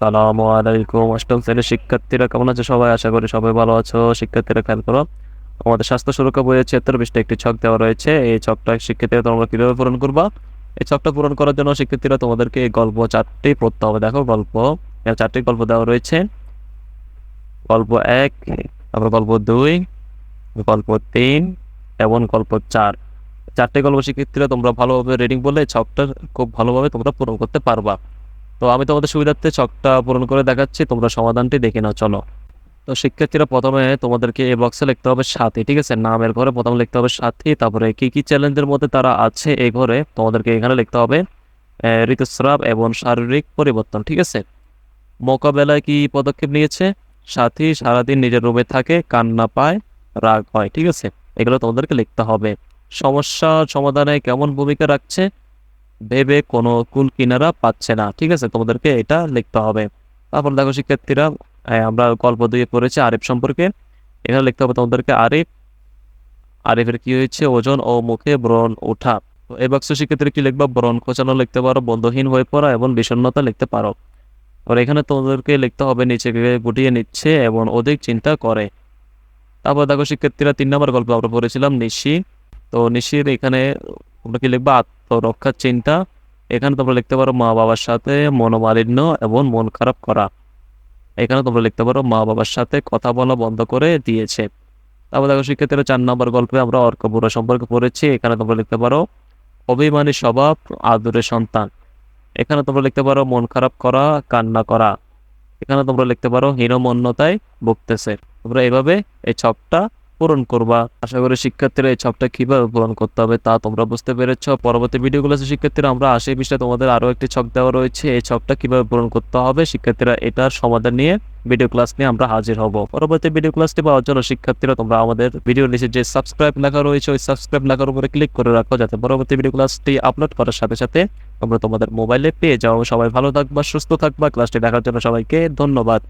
আসসালামু আলাইকুম। অষ্টম শ্রেণীর শিক্ষার্থীরা কেমন আছো সবাই? আশা করি সবাই ভালো আছো। শিক্ষার্থীরা খেয়াল করো, আমাদের স্বাস্থ্য সুরক্ষা বইয়ের 76 পৃষ্ঠা একটি ছক দেওয়া রয়েছে। এই ছকটা শিক্ষার্থীরা তোমরা কিভাবে পূরণ করবা? এই ছকটা পূরণ করার জন্য শিক্ষার্থীরা তোমাদেরকে এই গল্প 4টি পড়তে হবে। দেখো গল্প, 4টি গল্প দেওয়া রয়েছে। গল্প 1, তারপর গল্প 2, গল্প 3 এবং গল্প 4। 4টি গল্প শিক্ষার্থীরা তোমরা ভালোভাবে রিডিং বললে এই ছকটা খুব ভালোভাবে তোমরা পূরণ করতে পারবা। তো আমি তোমাদের সুবিধার্থে ছকটা পূরণ করে দেখাচ্ছি, তোমরা সমাধানটি দেখে নাও। চলো। তো শিক্ষার্থীরা প্রথমে তোমাদেরকে এই বক্সে লিখতে হবে সাথী, ঠিক আছে? নামের ঘরে প্রথমে লিখতে হবে সাথী, তারপরে কি কি চ্যালেঞ্জের মধ্যে তারা আছে এই ঘরে তোমাদেরকে এখানে লিখতে হবে ঋতুস্রাব এবং শারীরিক পরিবর্তন, ঠিক আছে? মোকাবেলায় কি পদক্ষেপ নিয়েছে? সাথী সারাদিন নিজের রুমে থাকে, কান্না পায়, রাগ হয়, ঠিক আছে? এগুলো তোমাদেরকে লিখতে হবে। সমস্যার সমাধানে কেমন ভূমিকা রাখছে? ভেবে কোনো কুল কিনারা পাচ্ছে না, ঠিক আছে? তোমাদেরকে এটা লিখতে হবে। তারপর দেখো শিক্ষার্থীরা, আমরা গল্প 2 পড়েছি আরিফ সম্পর্কে। এখানে লিখতে হবে তোমাদেরকে আরিফের কি হয়েছে? ওজন ও মুখে ব্রণ ওঠা। তো এই বাক্স শিক্ষার্থীরা কি লিখবা? ব্রণ খোঁচানো লিখতে পারো, বন্ধহীন হয়ে পড়া এবং বিষণ্ণতা লিখতে পারো। আর এখানে তোমাদেরকে লিখতে হবে নিজেকে গুটিয়ে নিচ্ছে এবং অধিক চিন্তা করে। তারপর দেখো শিক্ষার্থীরা 3 নম্বর গল্প আমরা পড়েছিলাম নিশি। তো নিশির এখানে তোমরা কি লিখবা? আত্মরক্ষার চিন্তা। এখানে তোমরা লিখতে পারো মা বাবার সাথে মনোমালিন্য এবং মন খারাপ করা। এখানে তোমরা লিখতে পারো মা বাবার সাথে কথা বলা বন্ধ করে দিয়েছে। তারপর দেখো শিক্ষার্থীরা 4 নম্বর গল্পে আমরা অর্ক বুড়ো সম্পর্কে পড়েছি। এখানে তোমরা লিখতে পারো অভিমানী স্বভাব, আদুরে সন্তান। এখানে তোমরা লিখতে পারো মন খারাপ করা, কান্না করা। এখানে তোমরা লিখতে পারো হীনমন্যতায় ভুগতেছে। তোমরা এভাবে এই ছকটা পূরণ করবা। আশা করি শিক্ষার্থীরা এই ছকটা কিভাবে পূরণ করতে হবে তা তোমরা বুঝতে পেরেছ। পরবর্তী ভিডিওগুলোতে শিক্ষার্থীরা আমরা 80 পৃষ্ঠায় তোমাদের আরো একটি ছক দেওয়া রয়েছে। এই ছকটা কিভাবে পূরণ করতে হবে শিক্ষার্থীরা এটার সমাধান নিয়ে ভিডিও ক্লাস নিয়ে আমরা হাজির হব। পরবর্তী ভিডিও ক্লাসটি পাওয়ার জন্য শিক্ষার্থীরা তোমরা আমাদের ভিডিওর নিচে যে সাবস্ক্রাইব লেখা রয়েছে ওই সাবস্ক্রাইব লেখার উপরে ক্লিক করে রাখো, যাতে পরবর্তী ভিডিও ক্লাসটি আপলোড করার সাথে সাথে তোমরা তোমাদের মোবাইলে পেয়ে যাও। সবাই ভালো থাকবা, সুস্থ থাকবা। ক্লাসটি দেখার জন্য সবাইকে ধন্যবাদ।